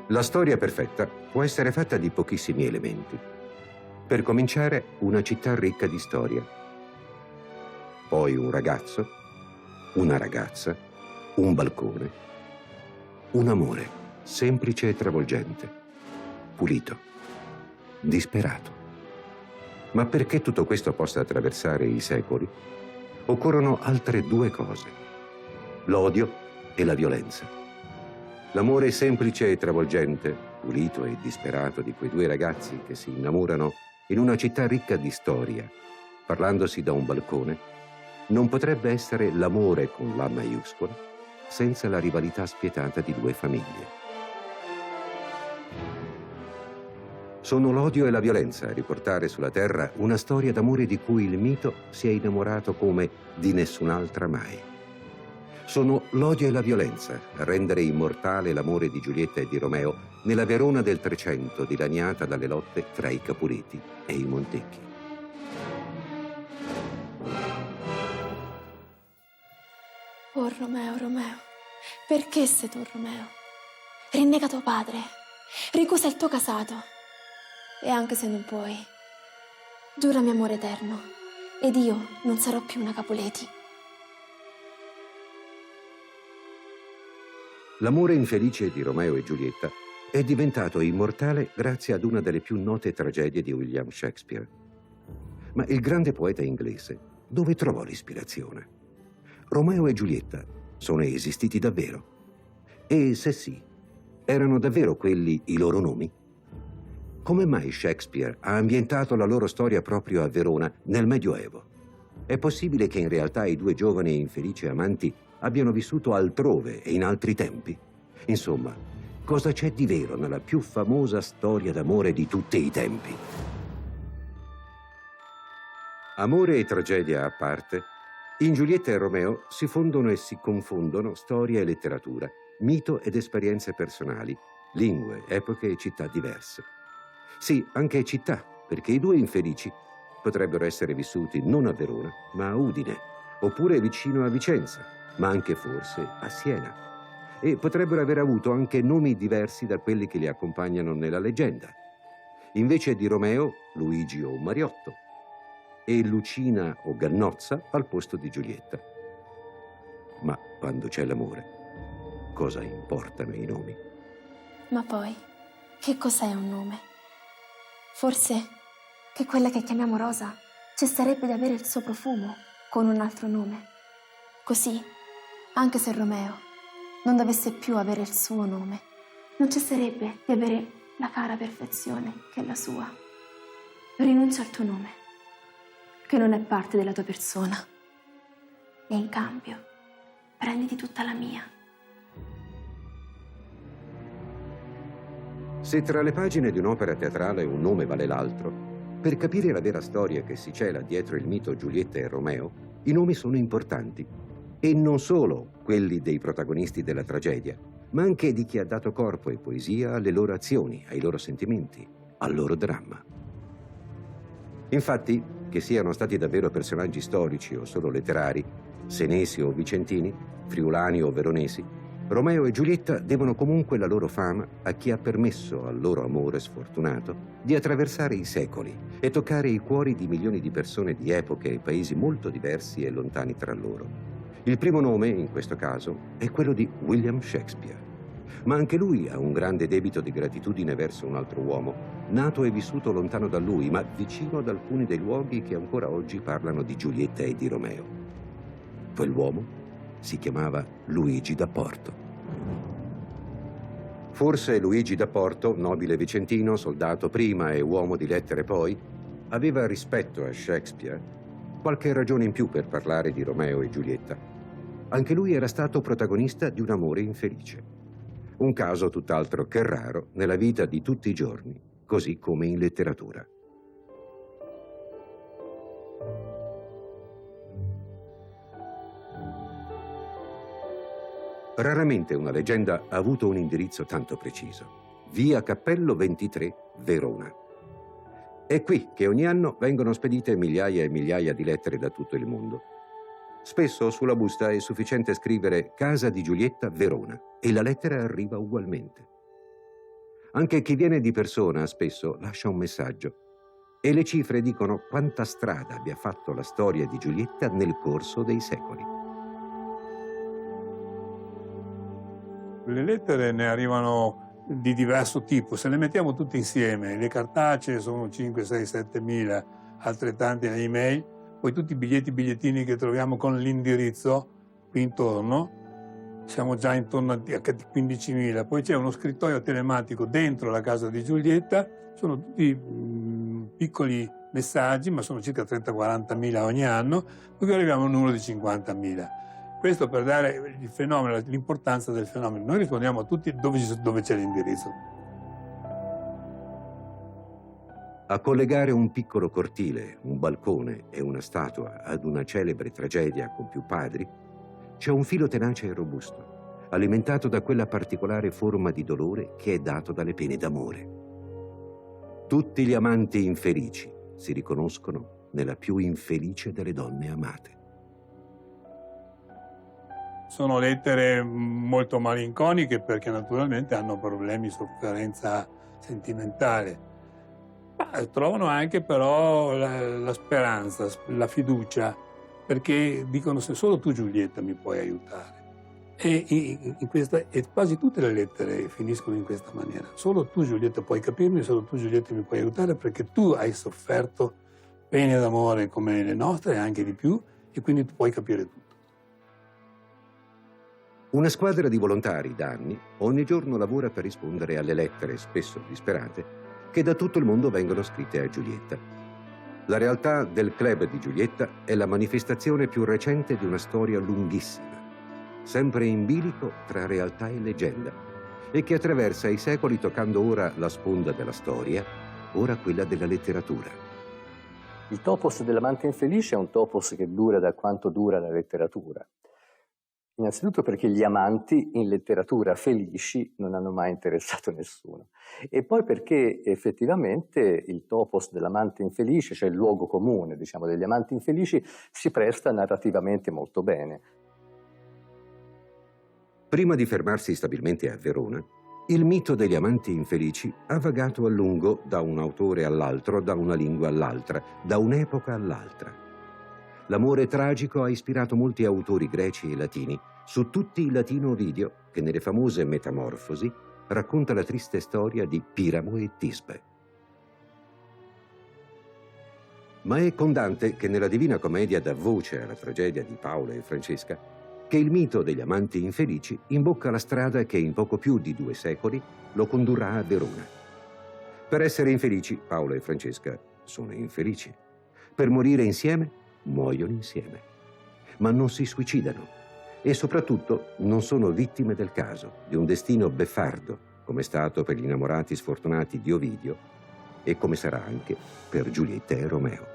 La storia perfetta può essere fatta di pochissimi elementi. Per cominciare, una città ricca di storia. Poi un ragazzo, una ragazza, un balcone, un amore semplice e travolgente, pulito, disperato. Ma perché tutto questo possa attraversare i secoli, occorrono altre due cose: l'odio e la violenza. L'amore semplice e travolgente, pulito e disperato di quei due ragazzi che si innamorano in una città ricca di storia, parlandosi da un balcone, non potrebbe essere l'amore con l'A maiuscola senza la rivalità spietata di due famiglie. Sono l'odio e la violenza a riportare sulla terra una storia d'amore di cui il mito si è innamorato come di nessun'altra mai. Sono l'odio e la violenza a rendere immortale l'amore di Giulietta e di Romeo nella Verona del Trecento, dilaniata dalle lotte tra i Capuleti e i Montecchi. Oh Romeo, Romeo, perché sei tu, Romeo? Rinnega tuo padre, ricusa il tuo casato. E anche se non puoi, giurami amore eterno, ed io non sarò più una Capuleti. L'amore infelice di Romeo e Giulietta è diventato immortale grazie ad una delle più note tragedie di William Shakespeare. Ma il grande poeta inglese dove trovò l'ispirazione? Romeo e Giulietta sono esistiti davvero? E se sì, erano davvero quelli i loro nomi? Come mai Shakespeare ha ambientato la loro storia proprio a Verona, nel Medioevo? È possibile che in realtà i due giovani e infelici amanti abbiano vissuto altrove e in altri tempi? Insomma, cosa c'è di vero nella più famosa storia d'amore di tutti i tempi? Amore e tragedia a parte, in Giulietta e Romeo si fondono e si confondono storia e letteratura, mito ed esperienze personali, lingue, epoche e città diverse. Sì, anche città, perché i due infelici potrebbero essere vissuti non a Verona, ma a Udine, oppure vicino a Vicenza, ma anche forse a Siena. E potrebbero aver avuto anche nomi diversi da quelli che li accompagnano nella leggenda. Invece di Romeo, Luigi o Mariotto, e Lucina o Gannozza al posto di Giulietta. Ma quando c'è l'amore, cosa importano i nomi? Ma poi, che cos'è un nome? Forse che quella che chiamiamo Rosa cesserebbe di avere il suo profumo con un altro nome. Così, anche se Romeo non dovesse più avere il suo nome, non cesserebbe di avere la cara perfezione che è la sua. Rinuncia al tuo nome, che non è parte della tua persona, e in cambio prenditi tutta la mia. Se tra le pagine di un'opera teatrale un nome vale l'altro, per capire la vera storia che si cela dietro il mito Giulietta e Romeo, i nomi sono importanti. E non solo quelli dei protagonisti della tragedia, ma anche di chi ha dato corpo e poesia alle loro azioni, ai loro sentimenti, al loro dramma. Infatti, che siano stati davvero personaggi storici o solo letterari, senesi o vicentini, friulani o veronesi, Romeo e Giulietta devono comunque la loro fama a chi ha permesso al loro amore sfortunato di attraversare i secoli e toccare i cuori di milioni di persone di epoche e paesi molto diversi e lontani tra loro. Il primo nome, in questo caso, è quello di William Shakespeare. Ma anche lui ha un grande debito di gratitudine verso un altro uomo, nato e vissuto lontano da lui, ma vicino ad alcuni dei luoghi che ancora oggi parlano di Giulietta e di Romeo. Quell'uomo si chiamava Luigi da Porto. Forse Luigi da Porto, nobile vicentino, soldato prima e uomo di lettere poi, aveva rispetto a Shakespeare, qualche ragione in più per parlare di Romeo e Giulietta. Anche lui era stato protagonista di un amore infelice. Un caso tutt'altro che raro nella vita di tutti i giorni, così come in letteratura. Raramente una leggenda ha avuto un indirizzo tanto preciso. Via Cappello 23, Verona. È qui che ogni anno vengono spedite migliaia e migliaia di lettere da tutto il mondo. Spesso sulla busta è sufficiente scrivere Casa di Giulietta, Verona, e la lettera arriva ugualmente. Anche chi viene di persona spesso lascia un messaggio e le cifre dicono quanta strada abbia fatto la storia di Giulietta nel corso dei secoli. Le lettere ne arrivano di diverso tipo, se le mettiamo tutte insieme, le cartacee sono 5, 6, 7 mila, altrettanti le email, poi tutti i bigliettini che troviamo con l'indirizzo qui intorno, siamo già intorno a 15.000, poi c'è uno scrittoio telematico dentro la casa di Giulietta, sono tutti piccoli messaggi, ma sono circa 30-40 mila ogni anno, poi arriviamo a un numero di 50.000. Questo per dare il fenomeno, l'importanza del fenomeno. Noi rispondiamo a tutti dove c'è l'indirizzo. A collegare un piccolo cortile, un balcone e una statua ad una celebre tragedia con più padri, c'è un filo tenace e robusto, alimentato da quella particolare forma di dolore che è dato dalle pene d'amore. Tutti gli amanti infelici si riconoscono nella più infelice delle donne amate. Sono lettere molto malinconiche perché naturalmente hanno problemi, sofferenza sentimentale. Ma trovano anche però la speranza, la fiducia, perché dicono se solo tu Giulietta mi puoi aiutare. E quasi tutte le lettere finiscono in questa maniera. Solo tu Giulietta puoi capirmi, solo tu Giulietta mi puoi aiutare perché tu hai sofferto pene d'amore come le nostre e anche di più e quindi tu puoi capire tutto. Una squadra di volontari da anni ogni giorno lavora per rispondere alle lettere, spesso disperate, che da tutto il mondo vengono scritte a Giulietta. La realtà del club di Giulietta è la manifestazione più recente di una storia lunghissima, sempre in bilico tra realtà e leggenda, e che attraversa i secoli toccando ora la sponda della storia, ora quella della letteratura. Il topos dell'amante infelice è un topos che dura da quanto dura la letteratura. Innanzitutto perché gli amanti in letteratura felici non hanno mai interessato nessuno. E poi perché effettivamente il topos dell'amante infelice, cioè il luogo comune, diciamo, degli amanti infelici, si presta narrativamente molto bene. Prima di fermarsi stabilmente a Verona, il mito degli amanti infelici ha vagato a lungo da un autore all'altro, da una lingua all'altra, da un'epoca all'altra. L'amore tragico ha ispirato molti autori greci e latini, su tutti il latino Ovidio, che nelle famose Metamorfosi racconta la triste storia di Piramo e Tisbe. Ma è con Dante, che nella Divina Commedia dà voce alla tragedia di Paolo e Francesca, che il mito degli amanti infelici imbocca la strada che in poco più di 2 secoli lo condurrà a Verona. Per essere infelici, Paolo e Francesca sono infelici. Per morire insieme, muoiono insieme, ma non si suicidano e soprattutto non sono vittime del caso, di un destino beffardo, come è stato per gli innamorati sfortunati di Ovidio e come sarà anche per Giulietta e Romeo.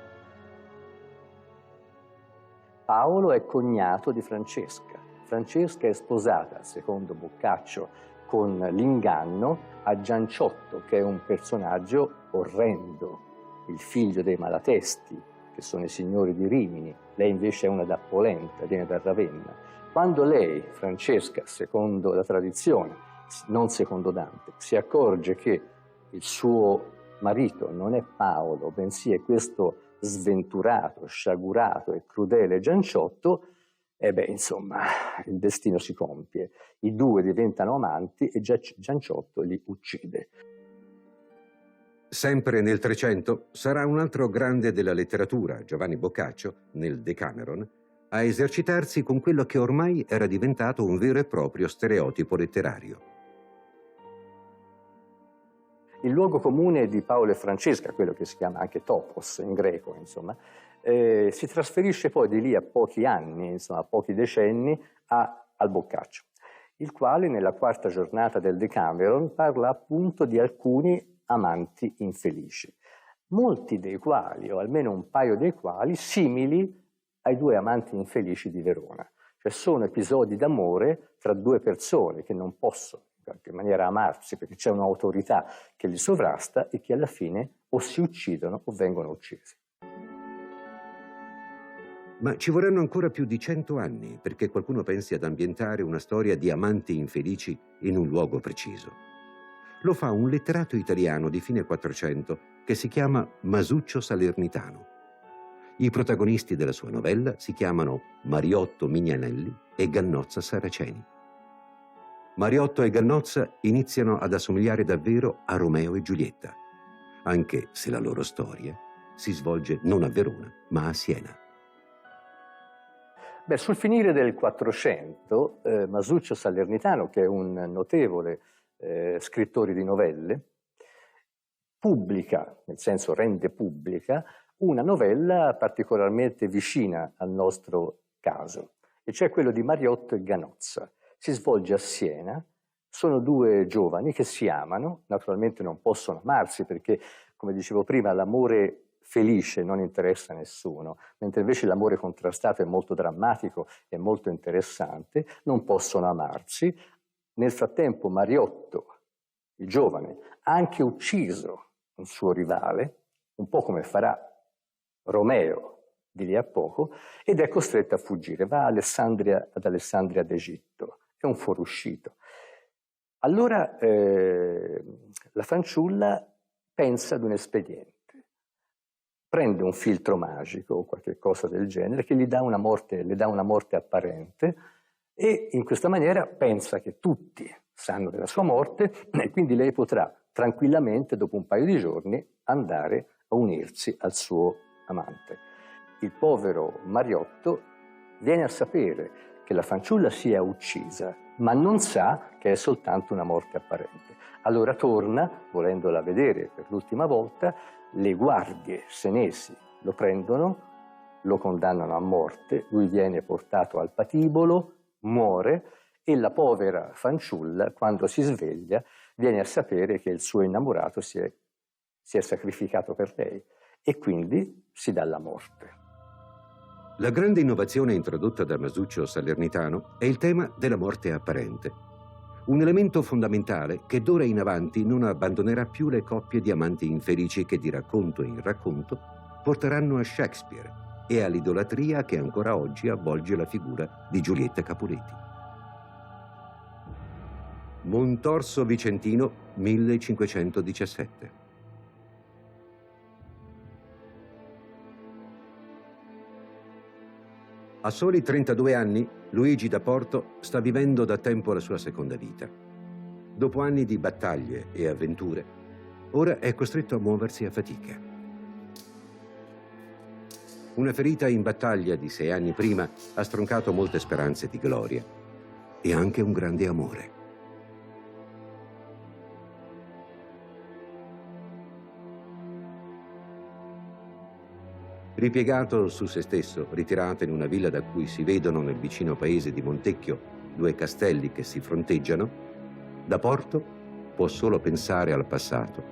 Paolo è cognato di Francesca. Francesca è sposata, secondo Boccaccio, con l'inganno a Gianciotto, che è un personaggio orrendo, il figlio dei Malatesti, che sono i signori di Rimini. Lei invece è una da Polenta, viene da Ravenna. Quando lei, Francesca, secondo la tradizione, non secondo Dante, si accorge che il suo marito non è Paolo, bensì è questo sventurato, sciagurato e crudele Gianciotto, insomma, il destino si compie. I due diventano amanti e Gianciotto li uccide. Sempre nel 300 sarà un altro grande della letteratura, Giovanni Boccaccio, nel Decameron, a esercitarsi con quello che ormai era diventato un vero e proprio stereotipo letterario. Il luogo comune di Paolo e Francesca, quello che si chiama anche topos in greco, insomma, si trasferisce poi di lì a pochi anni, insomma, a pochi decenni, al Boccaccio, il quale nella 4ª giornata del Decameron parla appunto di alcuni amanti infelici, molti dei quali, o almeno un paio dei quali, simili ai 2 amanti infelici di Verona. Cioè sono episodi d'amore tra 2 persone che non possono in qualche maniera amarsi perché c'è un'autorità che li sovrasta e che alla fine o si uccidono o vengono uccisi. Ma ci vorranno ancora più di 100 anni perché qualcuno pensi ad ambientare una storia di amanti infelici in un luogo preciso. lo fa un letterato italiano di fine 400 che si chiama Masuccio Salernitano. I protagonisti della sua novella si chiamano Mariotto Mignanelli e Gannozza Saraceni. Mariotto e Gannozza iniziano ad assomigliare davvero a Romeo e Giulietta, anche se la loro storia si svolge non a Verona, ma a Siena. Beh, sul finire del 400, Masuccio Salernitano, che è un notevole scrittore di novelle, pubblica, nel senso rende pubblica, una novella particolarmente vicina al nostro caso, e cioè quello di Mariotto e Gannozza. Si svolge a Siena, sono due giovani che si amano, naturalmente non possono amarsi perché, come dicevo prima, l'amore felice non interessa a nessuno, mentre invece l'amore contrastato è molto drammatico e molto interessante, non possono amarsi. Nel frattempo Mariotto, il giovane, ha anche ucciso un suo rivale, un po' come farà Romeo di lì a poco, ed è costretto a fuggire, va ad Alessandria d'Egitto, è un fuoruscito. Allora la fanciulla pensa ad un espediente, prende un filtro magico o qualche cosa del genere che le dà una morte apparente, e in questa maniera pensa che tutti sanno della sua morte e quindi lei potrà tranquillamente, dopo un paio di giorni, andare a unirsi al suo amante. Il povero Mariotto viene a sapere che la fanciulla sia uccisa, ma non sa che è soltanto una morte apparente. Allora torna, volendola vedere per l'ultima volta, le guardie senesi lo prendono, lo condannano a morte, lui viene portato al patibolo, muore, e la povera fanciulla, quando si sveglia, viene a sapere che il suo innamorato si è sacrificato per lei, e quindi si dà la morte. La grande innovazione introdotta da Masuccio Salernitano è il tema della morte apparente, un elemento fondamentale che d'ora in avanti non abbandonerà più le coppie di amanti infelici che di racconto in racconto porteranno a Shakespeare e all'idolatria che ancora oggi avvolge la figura di Giulietta Capuletti. Montorso Vicentino, 1517. A soli 32 anni, Luigi da Porto sta vivendo da tempo la sua seconda vita. Dopo anni di battaglie e avventure, ora è costretto a muoversi a fatica. Una ferita in battaglia di 6 anni prima ha stroncato molte speranze di gloria e anche un grande amore. Ripiegato su se stesso, ritirato in una villa da cui si vedono nel vicino paese di Montecchio 2 castelli che si fronteggiano, da Porto può solo pensare al passato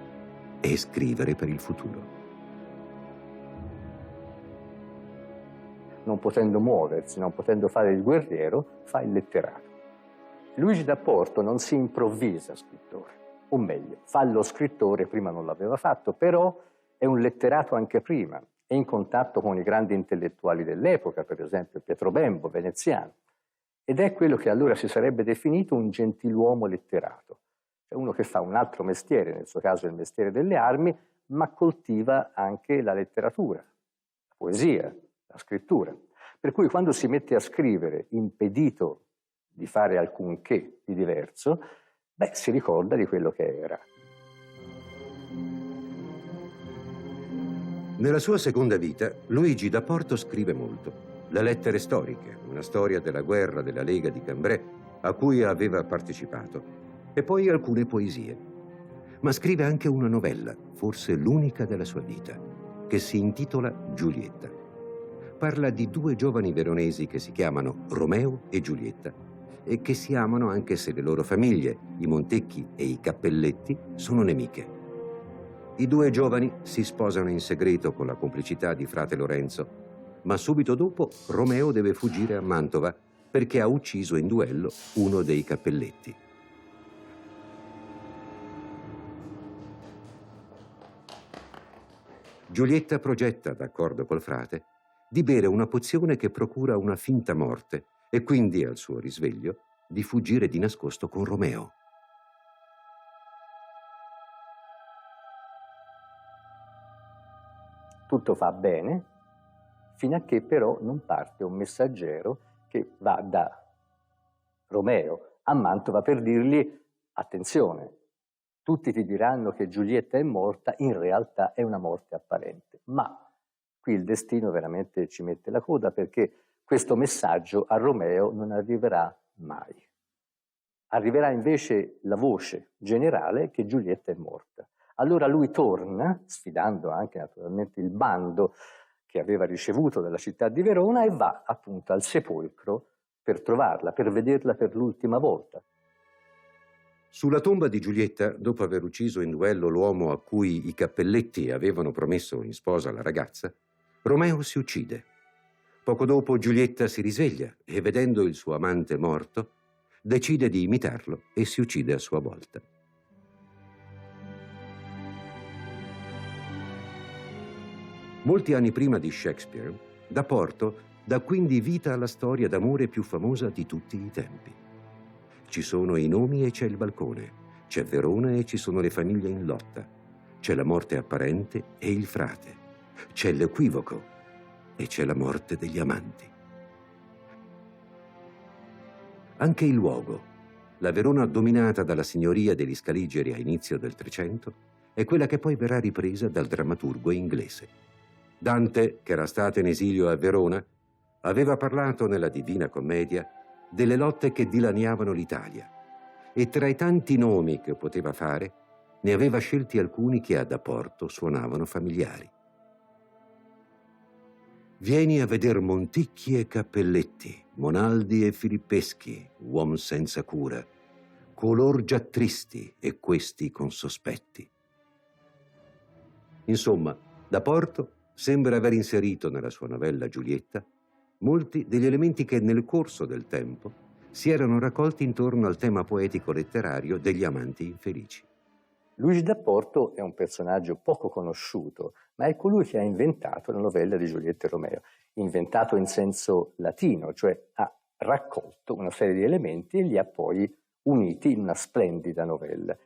e scrivere per il futuro. Non potendo muoversi, non potendo fare il guerriero, fa il letterato. Luigi da Porto non si improvvisa scrittore, o meglio, fa lo scrittore, prima non l'aveva fatto, però è un letterato anche prima. È in contatto con i grandi intellettuali dell'epoca, per esempio Pietro Bembo, veneziano, ed è quello che allora si sarebbe definito un gentiluomo letterato. È uno che fa un altro mestiere, nel suo caso il mestiere delle armi, ma coltiva anche la letteratura, la poesia, la scrittura. Per cui quando si mette a scrivere, impedito di fare alcunché di diverso, si ricorda di quello che era. Nella sua seconda vita, Luigi da Porto scrive molto. Le lettere storiche, una storia della guerra della Lega di Cambrai, a cui aveva partecipato, e poi alcune poesie. Ma scrive anche una novella, forse l'unica della sua vita, che si intitola Giulietta. Parla di 2 giovani veronesi che si chiamano Romeo e Giulietta e che si amano anche se le loro famiglie, i Montecchi e i Cappelletti, sono nemiche. I 2 giovani si sposano in segreto con la complicità di frate Lorenzo, ma subito dopo Romeo deve fuggire a Mantova perché ha ucciso in duello uno dei Cappelletti. Giulietta progetta, d'accordo col frate, di bere una pozione che procura una finta morte e quindi, al suo risveglio, di fuggire di nascosto con Romeo. tutto va bene, fino a che però non parte un messaggero che va da Romeo a Mantova per dirgli: attenzione, tutti ti diranno che Giulietta è morta, in realtà è una morte apparente. Ma qui il destino veramente ci mette la coda, perché questo messaggio a Romeo non arriverà mai. Arriverà invece la voce generale che Giulietta è morta. Allora lui torna, sfidando anche naturalmente il bando che aveva ricevuto dalla città di Verona, e va appunto al sepolcro per trovarla, per vederla per l'ultima volta. Sulla tomba di Giulietta, dopo aver ucciso in duello l'uomo a cui i Cappelletti avevano promesso in sposa la ragazza, Romeo si uccide. Poco dopo Giulietta si risveglia e, vedendo il suo amante morto, decide di imitarlo e si uccide a sua volta. Molti anni prima di Shakespeare, da Porto dà quindi vita alla storia d'amore più famosa di tutti i tempi. Ci sono i nomi e c'è il balcone, c'è Verona e ci sono le famiglie in lotta, c'è la morte apparente e il frate, c'è l'equivoco e c'è la morte degli amanti. Anche il luogo, la Verona dominata dalla signoria degli Scaligeri a inizio del Trecento, è quella che poi verrà ripresa dal drammaturgo inglese. Dante, che era stato in esilio a Verona, aveva parlato nella Divina Commedia delle lotte che dilaniavano l'Italia e tra i tanti nomi che poteva fare ne aveva scelti alcuni che a Da Porto suonavano familiari. Vieni a veder Monticchi e Cappelletti, Monaldi e Filippeschi, uom senza cura, color già tristi e questi con sospetti. Insomma, Da Porto sembra aver inserito nella sua novella Giulietta molti degli elementi che nel corso del tempo si erano raccolti intorno al tema poetico-letterario degli amanti infelici. Luigi da Porto è un personaggio poco conosciuto, ma è colui che ha inventato la novella di Giulietta e Romeo. Inventato in senso latino, cioè ha raccolto una serie di elementi e li ha poi uniti in una splendida novella.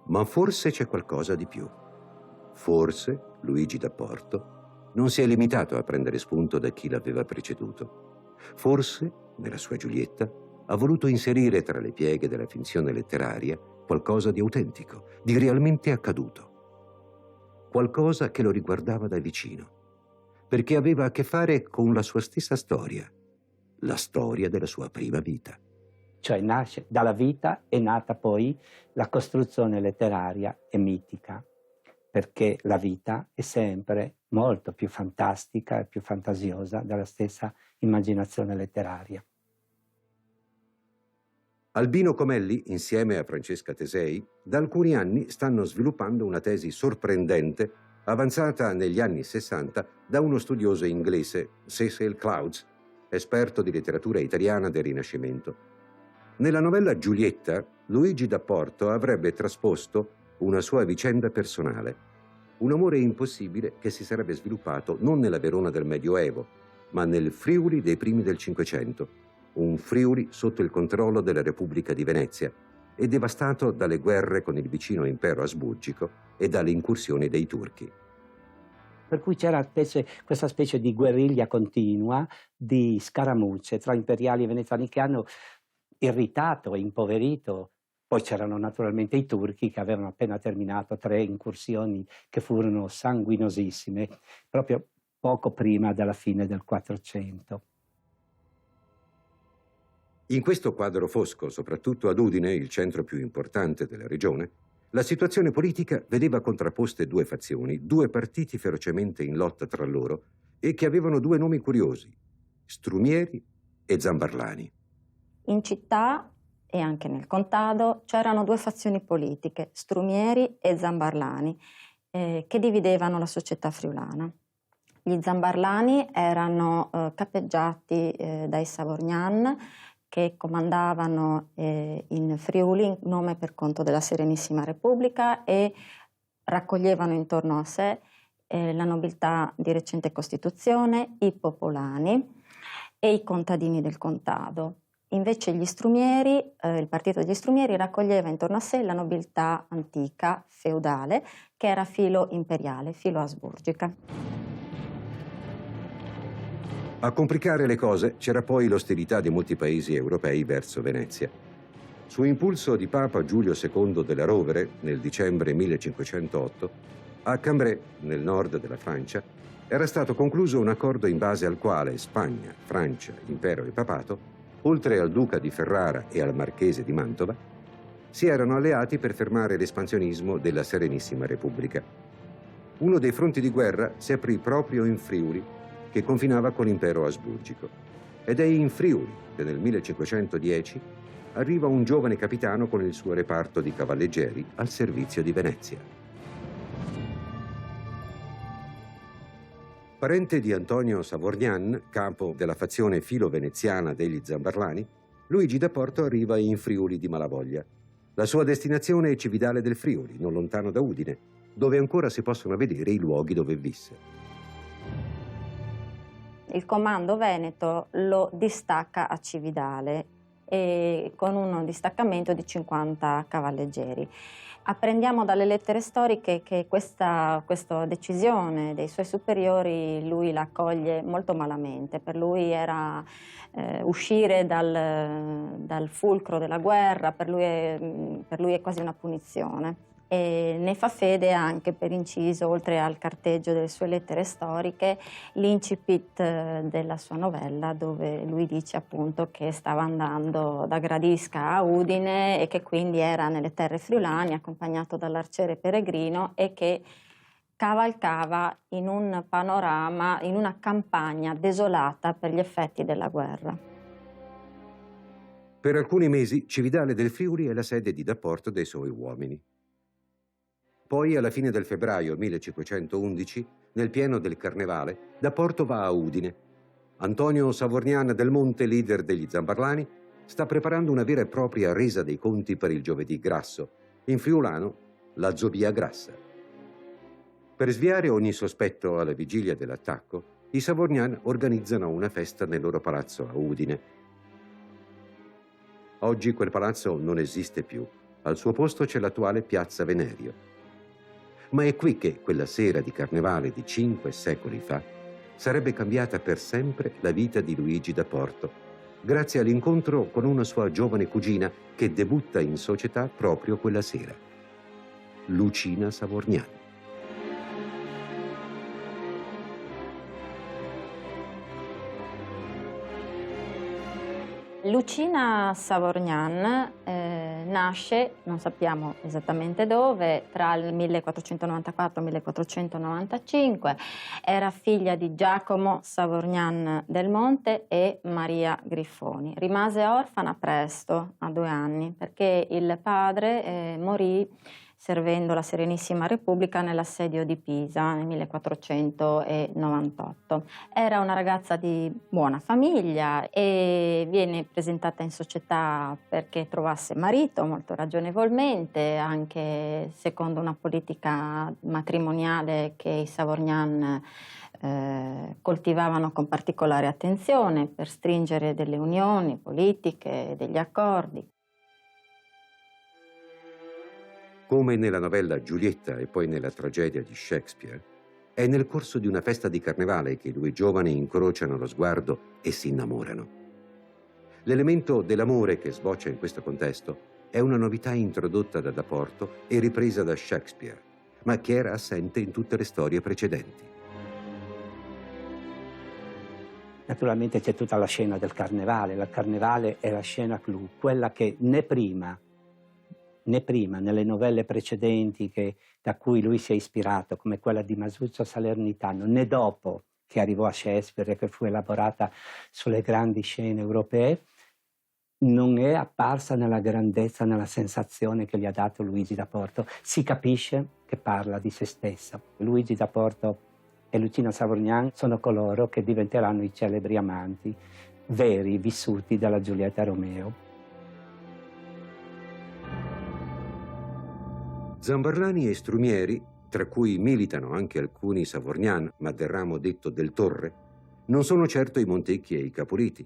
Ma forse c'è qualcosa di più. Forse Luigi da Porto non si è limitato a prendere spunto da chi l'aveva preceduto. Forse, nella sua Giulietta, ha voluto inserire tra le pieghe della finzione letteraria qualcosa di autentico, di realmente accaduto. Qualcosa che lo riguardava da vicino, perché aveva a che fare con la sua stessa storia, la storia della sua prima vita. Cioè nasce dalla vita, è nata poi la costruzione letteraria e mitica, perché la vita è sempre molto più fantastica e più fantasiosa della stessa immaginazione letteraria. Albino Comelli, insieme a Francesca Tesei, da alcuni anni stanno sviluppando una tesi sorprendente, avanzata negli anni 60 da uno studioso inglese, Cecil Clouds, esperto di letteratura italiana del Rinascimento. Nella novella Giulietta, Luigi da Porto avrebbe trasposto una sua vicenda personale, un amore impossibile che si sarebbe sviluppato non nella Verona del Medioevo, ma nel Friuli dei primi del Cinquecento, un Friuli sotto il controllo della Repubblica di Venezia e devastato dalle guerre con il vicino impero asburgico e dalle incursioni dei turchi. Per cui c'era questa specie di guerriglia continua, di scaramucce tra imperiali e veneziani che hanno irritato e impoverito. Poi c'erano naturalmente i turchi che avevano appena terminato 3 incursioni che furono sanguinosissime, proprio poco prima della fine del 400. In questo quadro fosco, soprattutto ad Udine, il centro più importante della regione, la situazione politica vedeva contrapposte 2 fazioni, 2 partiti ferocemente in lotta tra loro e che avevano 2 nomi curiosi, Strumieri e Zambarlani. In città e anche nel contado c'erano 2 fazioni politiche, Strumieri e Zambarlani, che dividevano la società friulana. Gli Zambarlani erano capeggiati dai Savorgnan, che comandavano in Friuli in nome per conto della Serenissima Repubblica e raccoglievano intorno a sé la nobiltà di recente costituzione, i popolani e i contadini del contado. Invece gli Strumieri, il partito degli Strumieri raccoglieva intorno a sé la nobiltà antica, feudale, che era filo imperiale, filo asburgica. A complicare le cose c'era poi l'ostilità di molti paesi europei verso Venezia. Su impulso di Papa Giulio II della Rovere, nel dicembre 1508, a Cambrai, nel nord della Francia, era stato concluso un accordo in base al quale Spagna, Francia, Impero e Papato, oltre al duca di Ferrara e al marchese di Mantova, si erano alleati per fermare l'espansionismo della Serenissima Repubblica. Uno dei fronti di guerra si aprì proprio in Friuli, che confinava con l'impero asburgico. Ed è in Friuli che nel 1510 arriva un giovane capitano con il suo reparto di cavalleggeri al servizio di Venezia. Parente di Antonio Savorgnan, capo della fazione filo-veneziana degli Zambarlani, Luigi da Porto arriva in Friuli di Malavoglia. La sua destinazione è Cividale del Friuli, non lontano da Udine, dove ancora si possono vedere i luoghi dove visse. Il comando veneto lo distacca a Cividale con un distaccamento di 50 cavalleggeri. Apprendiamo dalle lettere storiche che questa decisione dei suoi superiori lui la accoglie molto malamente. Per lui era uscire dal fulcro della guerra, per lui è quasi una punizione. E ne fa fede anche, per inciso, oltre al carteggio delle sue lettere storiche, l'incipit della sua novella, dove lui dice appunto che stava andando da Gradisca a Udine e che quindi era nelle terre friulane accompagnato dall'arciere peregrino e che cavalcava in un panorama, in una campagna desolata per gli effetti della guerra. Per alcuni mesi Cividale del Friuli è la sede di Daporto dei suoi uomini. Poi, alla fine del febbraio 1511, nel pieno del Carnevale, Daporto va a Udine. Antonio Savorgnan del Monte, leader degli Zambarlani, sta preparando una vera e propria resa dei conti per il giovedì grasso, in friulano la Zobia Grassa. Per sviare ogni sospetto alla vigilia dell'attacco, i Savorgnan organizzano una festa nel loro palazzo a Udine. Oggi quel palazzo non esiste più, al suo posto c'è l'attuale Piazza Venerio. Ma è qui che, quella sera di Carnevale di 5 secoli fa, sarebbe cambiata per sempre la vita di Luigi da Porto, grazie all'incontro con una sua giovane cugina che debutta in società proprio quella sera, Lucina Savorgnan. Lucina Savorgnan nasce, non sappiamo esattamente dove, tra il 1494 e il 1495, era figlia di Giacomo Savorgnan del Monte e Maria Griffoni. Rimase orfana presto, a 2 anni, perché il padre morì servendo la Serenissima Repubblica nell'assedio di Pisa nel 1498. Era una ragazza di buona famiglia e viene presentata in società perché trovasse marito, molto ragionevolmente, anche secondo una politica matrimoniale che i Savorgnan coltivavano con particolare attenzione per stringere delle unioni politiche, degli accordi. Come nella novella Giulietta e poi nella tragedia di Shakespeare, è nel corso di una festa di carnevale che i 2 giovani incrociano lo sguardo e si innamorano. L'elemento dell'amore che sboccia in questo contesto è una novità introdotta da Daporto e ripresa da Shakespeare, ma che era assente in tutte le storie precedenti. Naturalmente c'è tutta la scena del carnevale. Il carnevale è la scena clou, quella che né prima nelle novelle precedenti da cui lui si è ispirato, come quella di Masuccio Salernitano, né dopo che arrivò a Shakespeare e che fu elaborata sulle grandi scene europee, non è apparsa nella grandezza, nella sensazione che gli ha dato Luigi da Porto. Si capisce che parla di se stessa. Luigi da Porto e Lucina Savorgnan sono coloro che diventeranno i celebri amanti veri, vissuti dalla Giulietta Romeo. Zambarlani e Strumieri, tra cui militano anche alcuni Savorgnan, ma del ramo detto del Torre, non sono certo i Montecchi e i Caporiti.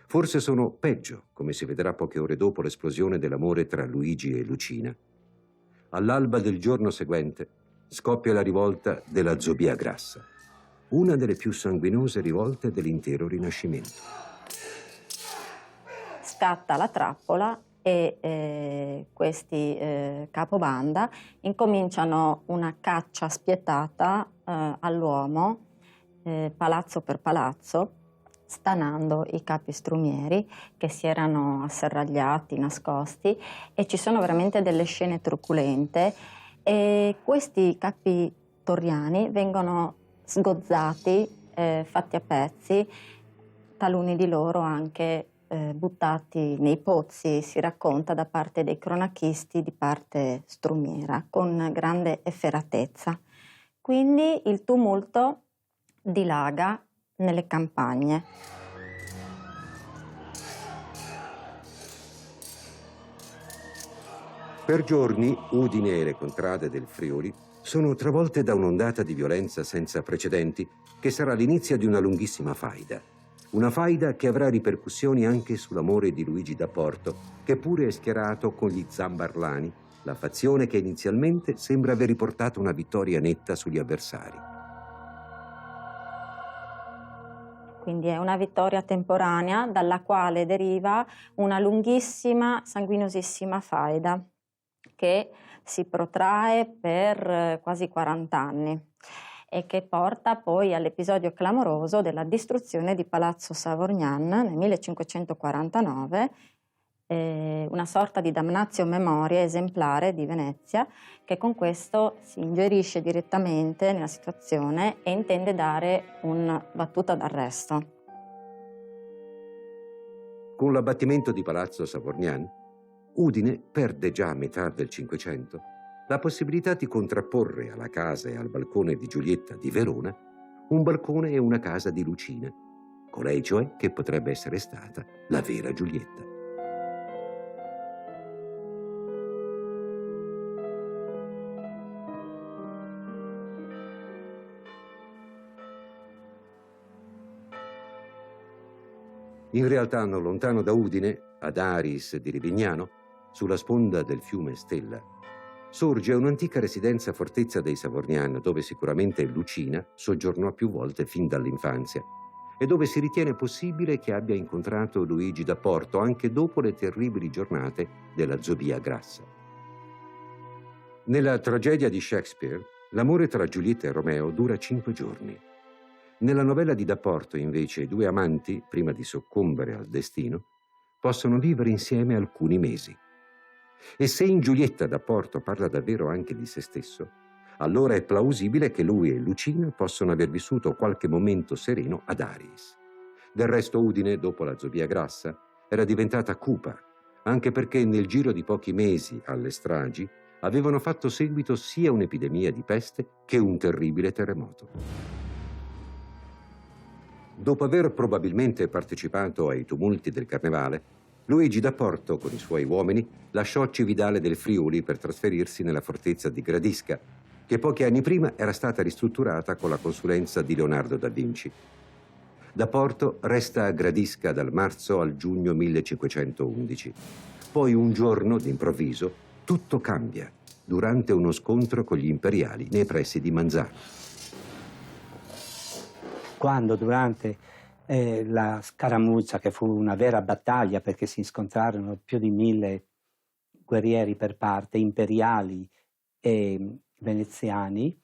Forse sono peggio, come si vedrà poche ore dopo l'esplosione dell'amore tra Luigi e Lucina. All'alba del giorno seguente scoppia la rivolta della Zobia Grassa, una delle più sanguinose rivolte dell'intero Rinascimento. Scatta la trappola e questi capobanda incominciano una caccia spietata all'uomo, palazzo per palazzo, stanando i capi strumieri che si erano asserragliati, nascosti, e ci sono veramente delle scene truculente. E questi capi torriani vengono sgozzati, fatti a pezzi, taluni di loro anche buttati nei pozzi, si racconta da parte dei cronachisti di parte strumiera, con grande efferatezza. Quindi il tumulto dilaga nelle campagne. Per giorni Udine e le contrade del Friuli sono travolte da un'ondata di violenza senza precedenti che sarà l'inizio di una lunghissima faida. Una faida che avrà ripercussioni anche sull'amore di Luigi da Porto, che pure è schierato con gli Zambarlani, la fazione che inizialmente sembra aver riportato una vittoria netta sugli avversari. Quindi è una vittoria temporanea dalla quale deriva una lunghissima, sanguinosissima faida che si protrae per quasi 40 anni e che porta poi all'episodio clamoroso della distruzione di Palazzo Savorgnan nel 1549, una sorta di damnatio memoriae esemplare di Venezia, che con questo si ingerisce direttamente nella situazione e intende dare una battuta d'arresto. Con l'abbattimento di Palazzo Savorgnan, Udine perde già a metà del Cinquecento la possibilità di contrapporre alla casa e al balcone di Giulietta di Verona un balcone e una casa di Lucina, colei cioè che potrebbe essere stata la vera Giulietta. In realtà, non lontano da Udine, ad Aris di Rivignano, sulla sponda del fiume Stella, sorge un'antica residenza fortezza dei Savorgnan, dove sicuramente Lucina soggiornò più volte fin dall'infanzia e dove si ritiene possibile che abbia incontrato Luigi da Porto anche dopo le terribili giornate della Zobia Grassa. Nella tragedia di Shakespeare, l'amore tra Giulietta e Romeo dura 5 giorni. Nella novella di Da Porto, invece, i due amanti, prima di soccombere al destino, possono vivere insieme alcuni mesi. E se in Giulietta da Porto parla davvero anche di se stesso, allora è plausibile che lui e Lucina possono aver vissuto qualche momento sereno ad Aris. Del resto Udine, dopo la Zobia Grassa, era diventata cupa, anche perché nel giro di pochi mesi alle stragi avevano fatto seguito sia un'epidemia di peste che un terribile terremoto. Dopo aver probabilmente partecipato ai tumulti del carnevale, Luigi da Porto, con i suoi uomini, lasciò Cividale del Friuli per trasferirsi nella fortezza di Gradisca, che pochi anni prima era stata ristrutturata con la consulenza di Leonardo da Vinci. Da Porto resta a Gradisca dal marzo al giugno 1511. Poi un giorno, d'improvviso, tutto cambia durante uno scontro con gli imperiali nei pressi di Manzano. Quando durante la scaramuccia, che fu una vera battaglia perché si scontrarono più di 1000 guerrieri per parte, imperiali e veneziani,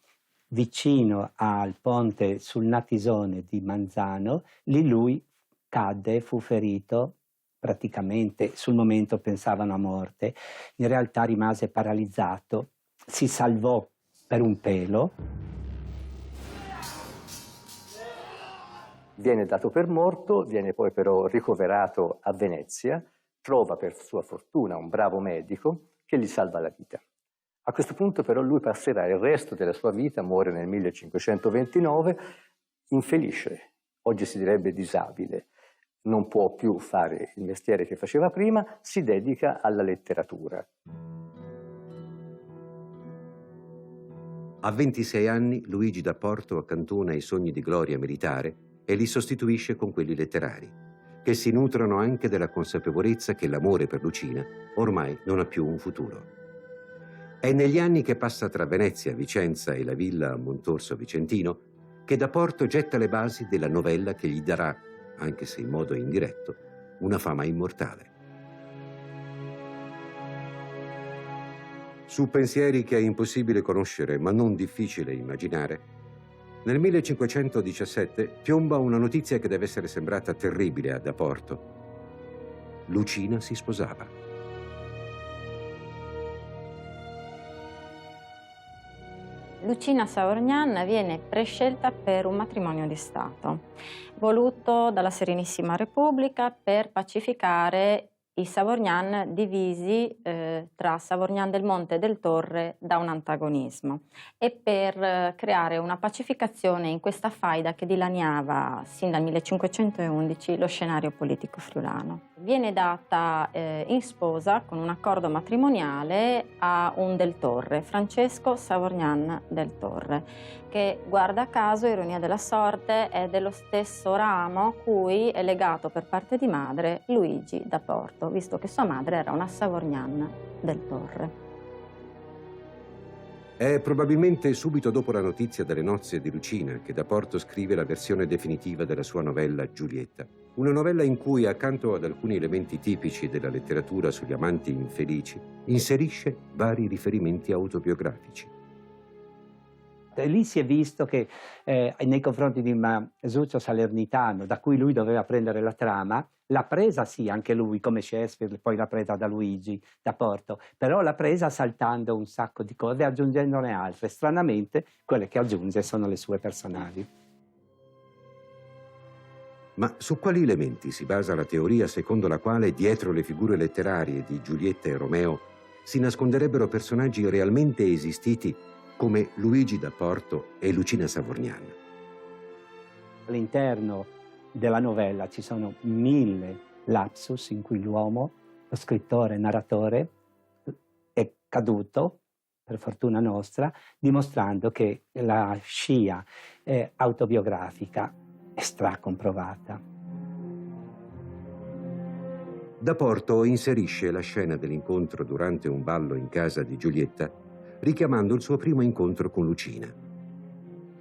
vicino al ponte sul Natisone di Manzano, lì lui cadde, fu ferito, praticamente sul momento pensavano a morte, in realtà rimase paralizzato, si salvò per un pelo. Viene dato per morto, viene poi però ricoverato a Venezia, trova per sua fortuna un bravo medico che gli salva la vita. A questo punto però lui passerà il resto della sua vita, muore nel 1529, infelice, oggi si direbbe disabile, non può più fare il mestiere che faceva prima, si dedica alla letteratura. A 26 anni Luigi da Porto accantona i sogni di gloria militare e li sostituisce con quelli letterari. che si nutrono anche della consapevolezza che l'amore per Lucina ormai non ha più un futuro. È negli anni che passa tra Venezia, Vicenza e la villa a Montorso Vicentino che Da Porto getta le basi della novella che gli darà, anche se in modo indiretto, una fama immortale. Su pensieri che è impossibile conoscere ma non difficile immaginare, nel 1517 piomba una notizia che deve essere sembrata terribile a Da Porto. Lucina si sposava. Lucina Savorgnan viene prescelta per un matrimonio di Stato, voluto dalla Serenissima Repubblica per pacificare i Savorgnan divisi tra Savorgnan del Monte e del Torre da un antagonismo e per creare una pacificazione in questa faida che dilaniava sin dal 1511 lo scenario politico friulano. Viene data in sposa con un accordo matrimoniale a un del Torre, Francesco Savorgnan del Torre, che guarda caso, ironia della sorte, è dello stesso ramo a cui è legato per parte di madre Luigi da Porto, visto che sua madre era una Savorgnan del Torre. È probabilmente subito dopo la notizia delle nozze di Lucina che Da Porto scrive la versione definitiva della sua novella Giulietta. Una novella in cui, accanto ad alcuni elementi tipici della letteratura sugli amanti infelici, inserisce vari riferimenti autobiografici. E lì si è visto che nei confronti di Masuccio Salernitano, da cui lui doveva prendere la trama, l'ha presa sì anche lui, come Shakespeare, poi l'ha presa da Luigi, da Porto, però l'ha presa saltando un sacco di cose e aggiungendone altre. Stranamente, quelle che aggiunge sono le sue personali. Ma su quali elementi si basa la teoria secondo la quale dietro le figure letterarie di Giulietta e Romeo si nasconderebbero personaggi realmente esistiti come Luigi da Porto e Lucina Savorgnan? All'interno della novella ci sono 1000 lapsus in cui l'uomo, lo scrittore, narratore, è caduto, per fortuna nostra, dimostrando che la scia autobiografica è stracomprovata. Da Porto inserisce la scena dell'incontro durante un ballo in casa di Giulietta, richiamando il suo primo incontro con Lucina.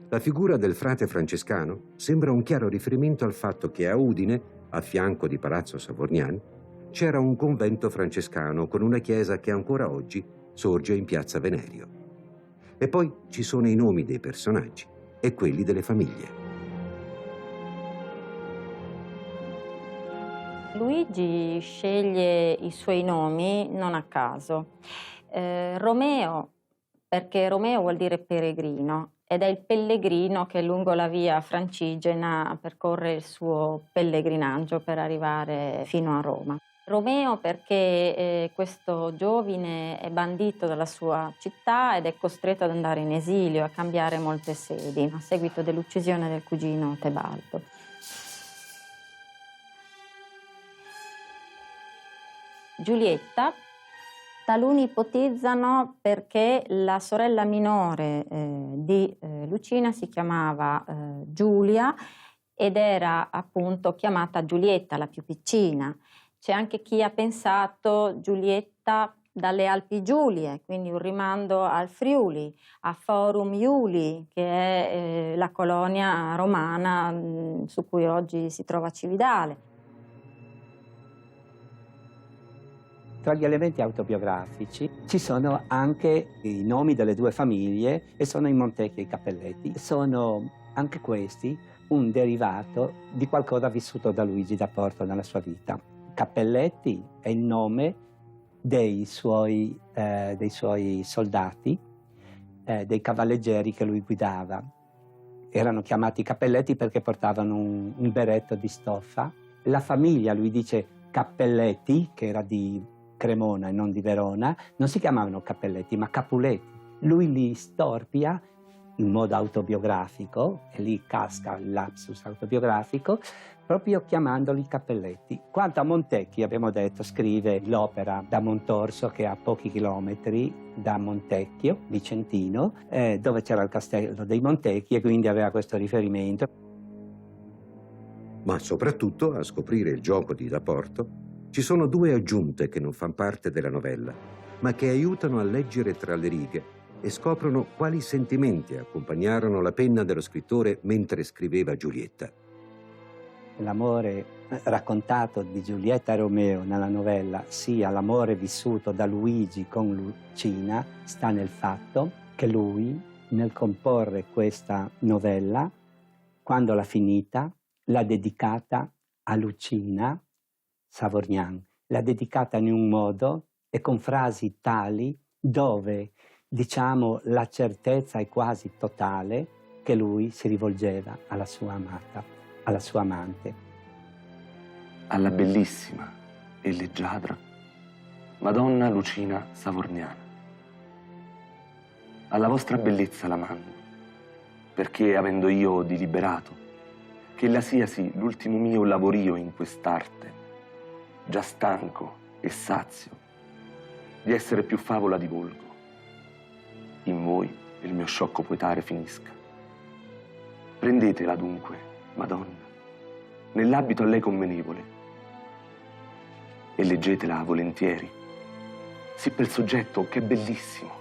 La figura del frate francescano sembra un chiaro riferimento al fatto che a Udine, a fianco di Palazzo Savorgnan, c'era un convento francescano con una chiesa che ancora oggi sorge in piazza Venerio. E poi ci sono i nomi dei personaggi e quelli delle famiglie. Luigi sceglie i suoi nomi non a caso. Romeo, perché Romeo vuol dire peregrino, ed è il pellegrino che lungo la via Francigena percorre il suo pellegrinaggio per arrivare fino a Roma. Romeo perché questo giovine è bandito dalla sua città ed è costretto ad andare in esilio, a cambiare molte sedi, a seguito dell'uccisione del cugino Tebaldo. Giulietta, taluni ipotizzano perché la sorella minore di Lucina si chiamava Giulia ed era appunto chiamata Giulietta, la più piccina. C'è anche chi ha pensato Giulietta dalle Alpi Giulie, quindi un rimando al Friuli, a Forum Iuli, che è la colonia romana su cui oggi si trova Cividale. Tra gli elementi autobiografici ci sono anche i nomi delle due famiglie e sono i Montecchi e i Cappelletti. Sono anche questi un derivato di qualcosa vissuto da Luigi da Porto nella sua vita. Cappelletti è il nome dei suoi soldati, dei cavalleggeri che lui guidava. Erano chiamati Cappelletti perché portavano un berretto di stoffa. La famiglia, lui dice Cappelletti, che era di Cremona e non di Verona, non si chiamavano Cappelletti ma Capuletti. Lui li storpia in modo autobiografico, e lì casca il lapsus autobiografico, proprio chiamandoli Cappelletti. Quanto a Montecchi, abbiamo detto, scrive l'opera da Montorso, che è a pochi chilometri da Montecchio, Vicentino, dove c'era il castello dei Montecchi e quindi aveva questo riferimento. Ma soprattutto, a scoprire il gioco di Da Porto, ci sono due aggiunte che non fanno parte della novella, ma che aiutano a leggere tra le righe e scoprono quali sentimenti accompagnarono la penna dello scrittore mentre scriveva Giulietta. L'amore raccontato di Giulietta e Romeo nella novella, sia l'amore vissuto da Luigi con Lucina, sta nel fatto che lui, nel comporre questa novella, quando l'ha finita, l'ha dedicata a Lucina Savorgnan, l'ha dedicata in un modo e con frasi tali dove, diciamo, la certezza è quasi totale che lui si rivolgeva alla sua amata, alla sua amante. Alla bellissima e leggiadra Madonna Lucina Savorgnan. Alla vostra bellezza la mando, perché avendo io deliberato che la sia sì l'ultimo mio lavorio in quest'arte, già stanco e sazio di essere più favola di volgo, in voi il mio sciocco poetare finisca. Prendetela dunque, Madonna, nell'abito a lei convenevole, e leggetela volentieri, sì per soggetto che è bellissimo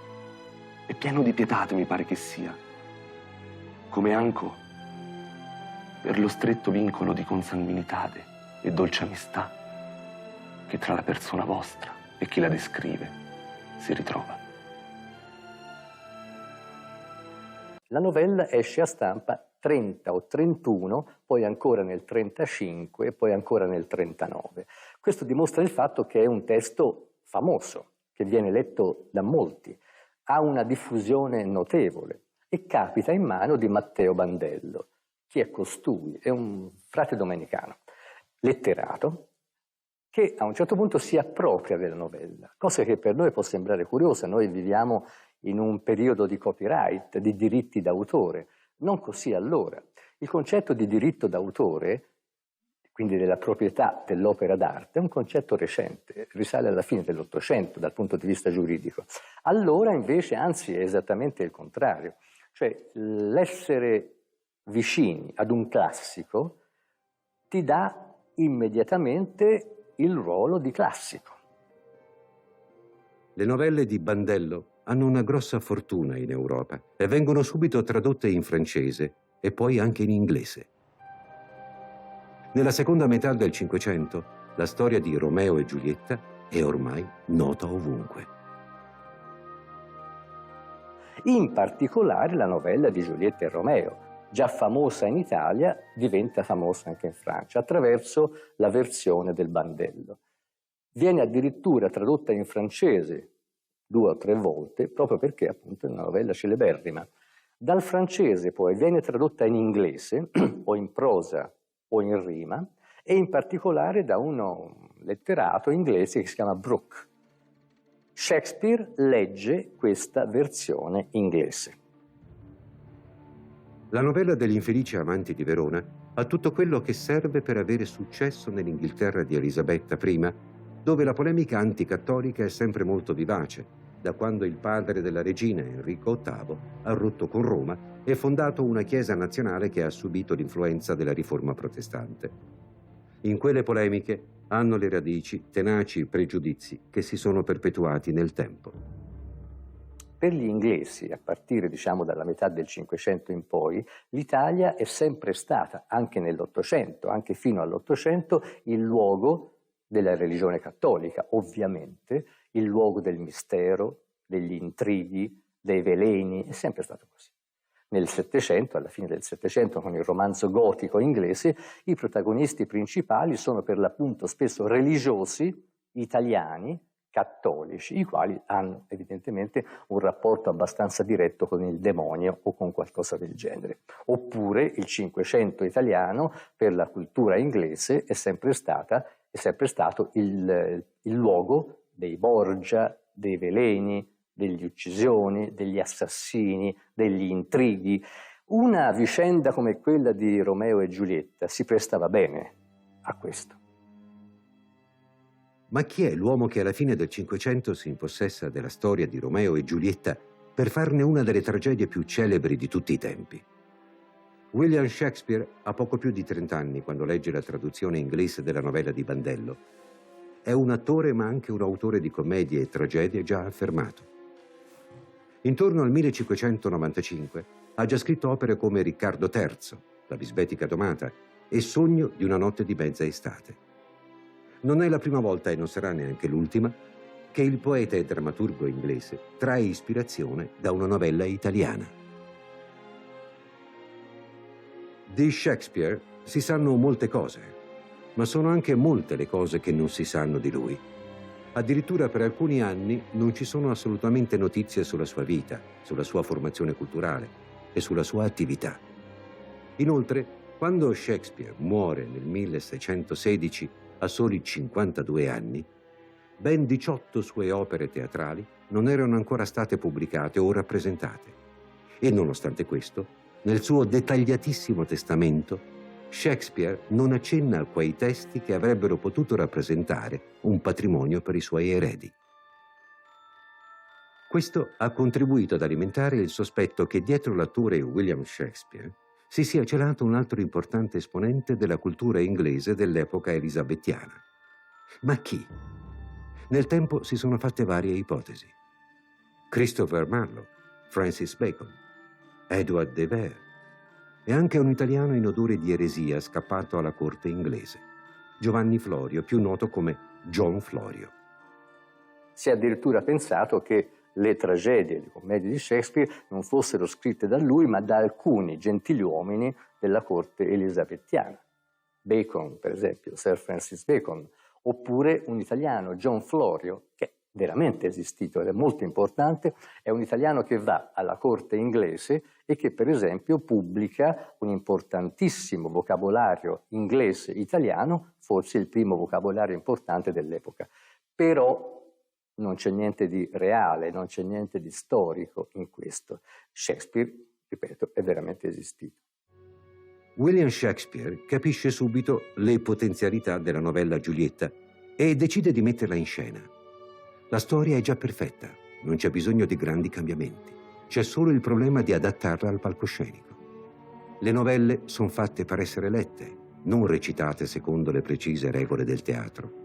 e pieno di pietate mi pare che sia, come anco per lo stretto vincolo di consanguinitate e dolce amistà che tra la persona vostra e chi la descrive si ritrova. La novella esce a stampa 30 o 31, poi ancora nel 35 e poi ancora nel 39. Questo dimostra il fatto che è un testo famoso, che viene letto da molti, ha una diffusione notevole e capita in mano di Matteo Bandello. Chi è costui? È un frate domenicano, letterato, che a un certo punto si appropria della novella, cosa che per noi può sembrare curiosa. Noi viviamo in un periodo di copyright, di diritti d'autore. Non così allora. Il concetto di diritto d'autore, quindi della proprietà dell'opera d'arte, è un concetto recente, risale alla fine dell'Ottocento dal punto di vista giuridico. Allora invece, anzi, è esattamente il contrario. Cioè, l'essere vicini ad un classico ti dà immediatamente il ruolo di classico. Le novelle di Bandello hanno una grossa fortuna in Europa e vengono subito tradotte in francese e poi anche in inglese. Nella seconda metà del Cinquecento, la storia di Romeo e Giulietta è ormai nota ovunque. In particolare la novella di Giulietta e Romeo, già famosa in Italia, diventa famosa anche in Francia attraverso la versione del Bandello. Viene addirittura tradotta in francese 2 o 3 volte, proprio perché appunto è una novella celeberrima. Dal francese poi viene tradotta in inglese, o in prosa o in rima, e in particolare da uno letterato inglese che si chiama Brooke. Shakespeare legge questa versione inglese. La novella degli infelici amanti di Verona ha tutto quello che serve per avere successo nell'Inghilterra di Elisabetta I, dove la polemica anticattolica è sempre molto vivace, da quando il padre della regina, Enrico VIII, ha rotto con Roma e fondato una chiesa nazionale che ha subito l'influenza della riforma protestante. In quelle polemiche hanno le radici tenaci pregiudizi che si sono perpetuati nel tempo. Per gli inglesi, a partire diciamo dalla metà del Cinquecento in poi, l'Italia è sempre stata, anche nell'Ottocento, anche fino all'Ottocento, il luogo della religione cattolica, ovviamente, il luogo del mistero, degli intrighi, dei veleni, è sempre stato così. Nel Settecento, alla fine del Settecento, con il romanzo gotico inglese, i protagonisti principali sono per l'appunto spesso religiosi italiani, cattolici, i quali hanno evidentemente un rapporto abbastanza diretto con il demonio o con qualcosa del genere. Oppure il Cinquecento italiano, per la cultura inglese, è sempre stato il luogo dei Borgia, dei veleni, degli uccisioni, degli assassini, degli intrighi. Una vicenda come quella di Romeo e Giulietta si prestava bene a questo. Ma chi è l'uomo che alla fine del Cinquecento si impossessa della storia di Romeo e Giulietta per farne una delle tragedie più celebri di tutti i tempi? William Shakespeare ha poco più di 30 anni quando legge la traduzione inglese della novella di Bandello. È un attore ma anche un autore di commedie e tragedie già affermato. Intorno al 1595 ha già scritto opere come Riccardo III, La bisbetica domata e Sogno di una notte di mezza estate. Non è la prima volta e non sarà neanche l'ultima che il poeta e drammaturgo inglese trae ispirazione da una novella italiana. Di Shakespeare si sanno molte cose, ma sono anche molte le cose che non si sanno di lui. Addirittura per alcuni anni non ci sono assolutamente notizie sulla sua vita, sulla sua formazione culturale e sulla sua attività. Inoltre, quando Shakespeare muore nel 1616 a soli 52 anni, ben 18 sue opere teatrali non erano ancora state pubblicate o rappresentate. E nonostante questo, nel suo dettagliatissimo testamento, Shakespeare non accenna a quei testi che avrebbero potuto rappresentare un patrimonio per i suoi eredi. Questo ha contribuito ad alimentare il sospetto che dietro l'attore William Shakespeare si sia celato un altro importante esponente della cultura inglese dell'epoca elisabettiana. Ma chi? Nel tempo si sono fatte varie ipotesi. Christopher Marlowe, Francis Bacon, Edward de Vere e anche un italiano in odore di eresia scappato alla corte inglese, Giovanni Florio, più noto come John Florio. Si è addirittura pensato che le tragedie, le commedie di Shakespeare non fossero scritte da lui, ma da alcuni gentiluomini della corte elisabettiana. Bacon, per esempio, Sir Francis Bacon, oppure un italiano, John Florio, che è veramente esistito ed è molto importante, è un italiano che va alla corte inglese e che, per esempio, pubblica un importantissimo vocabolario inglese-italiano, forse il primo vocabolario importante dell'epoca. Però non c'è niente di reale, non c'è niente di storico in questo. Shakespeare, ripeto, è veramente esistito. William Shakespeare capisce subito le potenzialità della novella Giulietta e decide di metterla in scena. La storia è già perfetta, non c'è bisogno di grandi cambiamenti. C'è solo il problema di adattarla al palcoscenico. Le novelle sono fatte per essere lette, non recitate secondo le precise regole del teatro.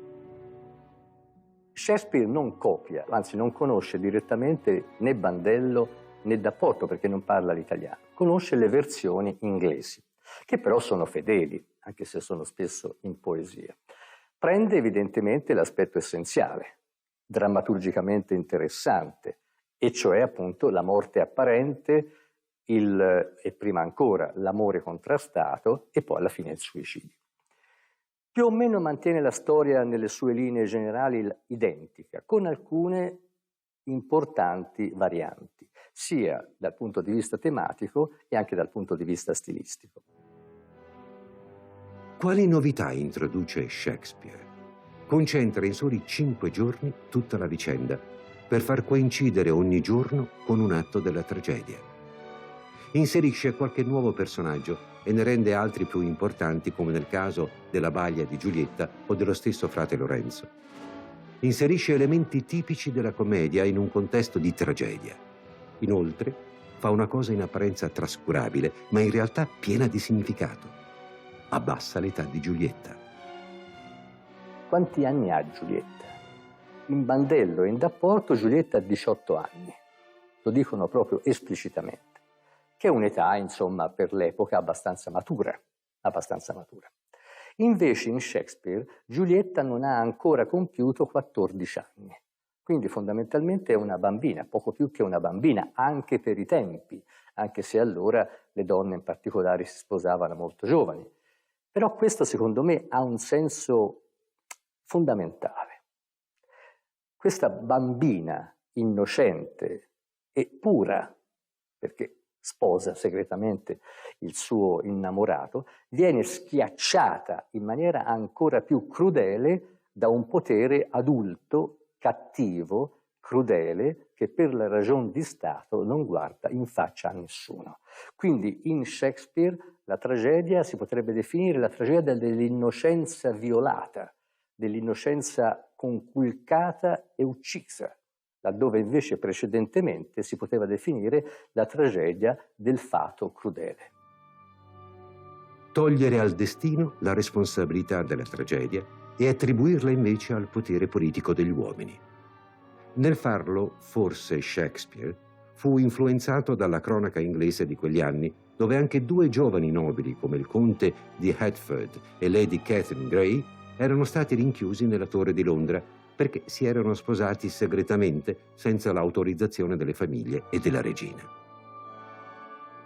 Shakespeare non copia, anzi non conosce direttamente né Bandello né Da Porto perché non parla l'italiano. Conosce le versioni inglesi, che però sono fedeli, anche se sono spesso in poesia. Prende evidentemente l'aspetto essenziale, drammaturgicamente interessante, e cioè appunto la morte apparente, e prima ancora l'amore contrastato e poi alla fine il suicidio. Più o meno mantiene la storia nelle sue linee generali identica, con alcune importanti varianti, sia dal punto di vista tematico e anche dal punto di vista stilistico. Quali novità introduce Shakespeare? Concentra in soli 5 giorni tutta la vicenda per far coincidere ogni giorno con un atto della tragedia. Inserisce qualche nuovo personaggio e ne rende altri più importanti, come nel caso della balia di Giulietta o dello stesso frate Lorenzo. Inserisce elementi tipici della commedia in un contesto di tragedia. Inoltre, fa una cosa in apparenza trascurabile, ma in realtà piena di significato. Abbassa l'età di Giulietta. Quanti anni ha Giulietta? In Bandello e in Da Porto Giulietta ha 18 anni. Lo dicono proprio esplicitamente. Che è un'età, insomma, per l'epoca abbastanza matura. Invece in Shakespeare Giulietta non ha ancora compiuto 14 anni, quindi fondamentalmente è una bambina, poco più che una bambina, anche per i tempi, anche se allora le donne in particolare si sposavano molto giovani. Però questo secondo me ha un senso fondamentale. Questa bambina innocente e pura, perché sposa segretamente il suo innamorato, viene schiacciata in maniera ancora più crudele da un potere adulto, cattivo, crudele, che per la ragion di Stato non guarda in faccia a nessuno. Quindi in Shakespeare la tragedia si potrebbe definire la tragedia dell'innocenza violata, dell'innocenza conculcata e uccisa, laddove invece precedentemente si poteva definire la tragedia del fato crudele. togliere al destino la responsabilità della tragedia e attribuirla invece al potere politico degli uomini. Nel farlo, forse Shakespeare fu influenzato dalla cronaca inglese di quegli anni, dove anche due giovani nobili come il conte di Hertford e Lady Catherine Grey erano stati rinchiusi nella Torre di Londra perché si erano sposati segretamente senza l'autorizzazione delle famiglie e della regina.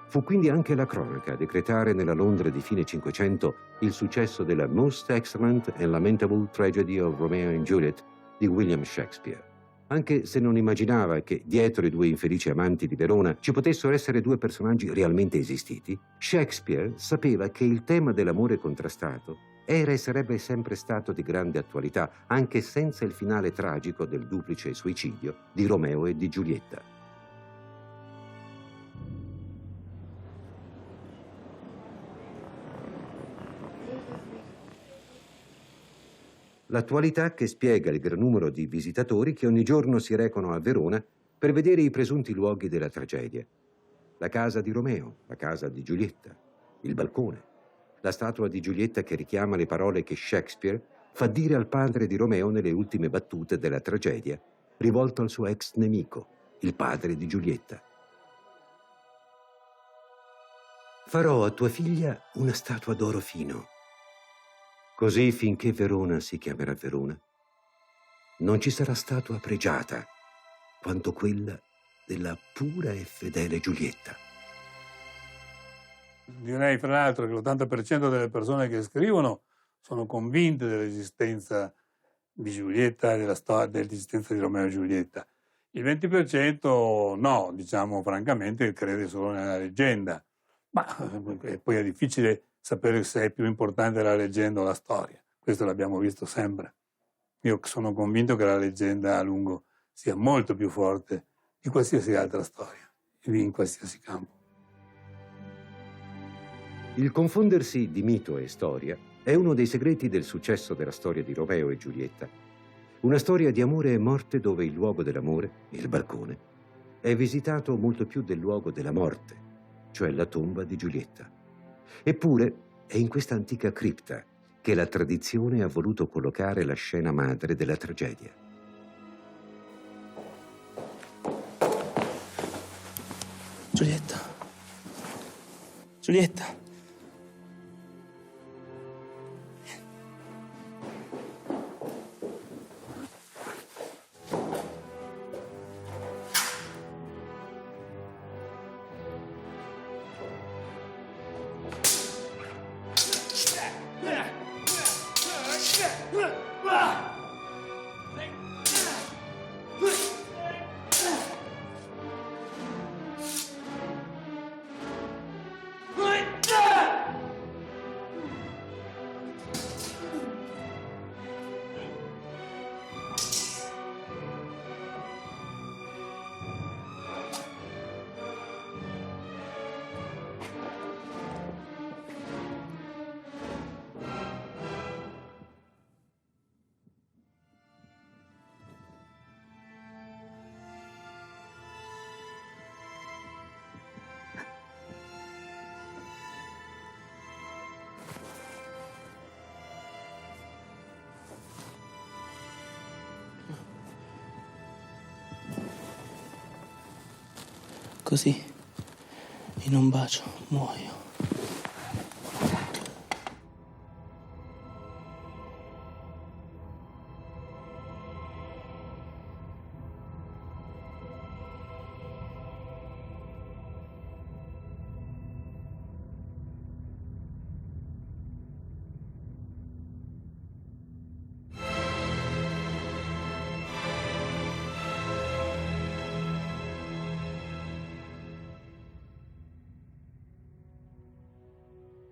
Fu quindi anche la cronaca a decretare nella Londra di fine Cinquecento il successo della Most Excellent and Lamentable Tragedy of Romeo and Juliet di William Shakespeare. Anche se non immaginava che dietro i due infelici amanti di Verona ci potessero essere due personaggi realmente esistiti, Shakespeare sapeva che il tema dell'amore contrastato era e sarebbe sempre stato di grande attualità, anche senza il finale tragico del duplice suicidio di Romeo e di Giulietta. L'attualità che spiega il gran numero di visitatori che ogni giorno si recano a Verona per vedere i presunti luoghi della tragedia. La casa di Romeo, la casa di Giulietta, il balcone, la statua di Giulietta che richiama le parole che Shakespeare fa dire al padre di Romeo nelle ultime battute della tragedia, rivolto al suo ex nemico, il padre di Giulietta. Farò a tua figlia una statua d'oro fino. Così finché Verona si chiamerà Verona, non ci sarà statua pregiata quanto quella della pura e fedele Giulietta. Direi fra l'altro che l'80% delle persone che scrivono sono convinte dell'esistenza di Giulietta e dell'esistenza di Romeo e Giulietta. Il 20% no, diciamo francamente, crede solo nella leggenda. Ma poi è difficile sapere se è più importante la leggenda o la storia. Questo l'abbiamo visto sempre. Io sono convinto che la leggenda a lungo sia molto più forte di qualsiasi altra storia, in qualsiasi campo. Il confondersi di mito e storia è uno dei segreti del successo della storia di Romeo e Giulietta. Una storia di amore e morte dove il luogo dell'amore, il balcone, è visitato molto più del luogo della morte, cioè la tomba di Giulietta. Eppure è in questa antica cripta che la tradizione ha voluto collocare la scena madre della tragedia. Giulietta. Giulietta. Così, in un bacio, muoio.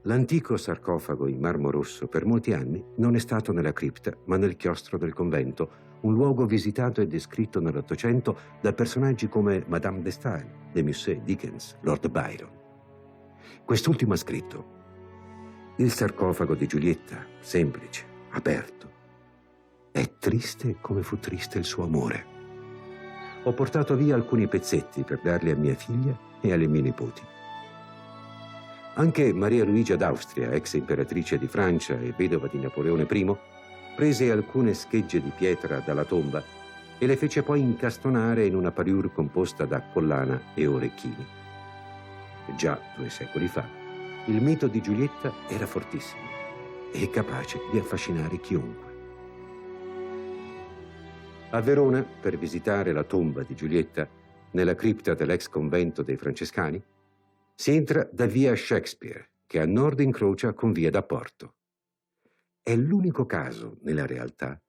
L'antico sarcofago in marmo rosso per molti anni non è stato nella cripta, ma nel chiostro del convento, un luogo visitato e descritto nell'Ottocento da personaggi come Madame de Staël, de Musset, Dickens, Lord Byron. Quest'ultimo ha scritto: il sarcofago di Giulietta, semplice, aperto, è triste come fu triste il suo amore. Ho portato via alcuni pezzetti per darli a mia figlia e alle mie nipoti. Anche Maria Luigia d'Austria, ex imperatrice di Francia e vedova di Napoleone I, prese alcune schegge di pietra dalla tomba e le fece poi incastonare in una parure composta da collana e orecchini. Già 2 secoli fa, il mito di Giulietta era fortissimo e capace di affascinare chiunque. A Verona, per visitare la tomba di Giulietta, nella cripta dell'ex convento dei Francescani, si entra da via Shakespeare, che a nord incrocia con via da Porto. È l'unico caso, nella realtà,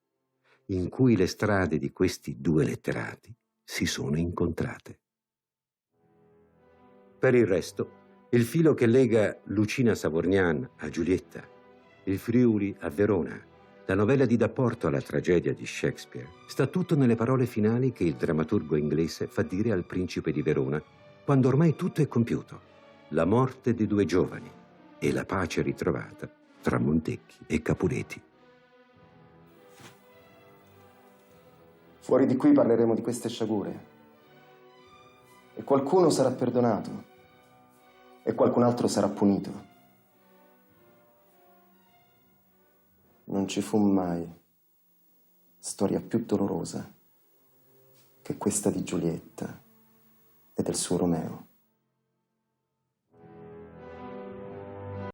in cui le strade di questi 2 letterati si sono incontrate. Per il resto, il filo che lega Lucina Savorgnan a Giulietta, il Friuli a Verona, la novella di Da Porto alla tragedia di Shakespeare, sta tutto nelle parole finali che il drammaturgo inglese fa dire al principe di Verona quando ormai tutto è compiuto: la morte di 2 giovani e la pace ritrovata tra Montecchi e Capuleti. Fuori di qui parleremo di queste sciagure. E qualcuno sarà perdonato e qualcun altro sarà punito. Non ci fu mai storia più dolorosa che questa di Giulietta e del suo Romeo.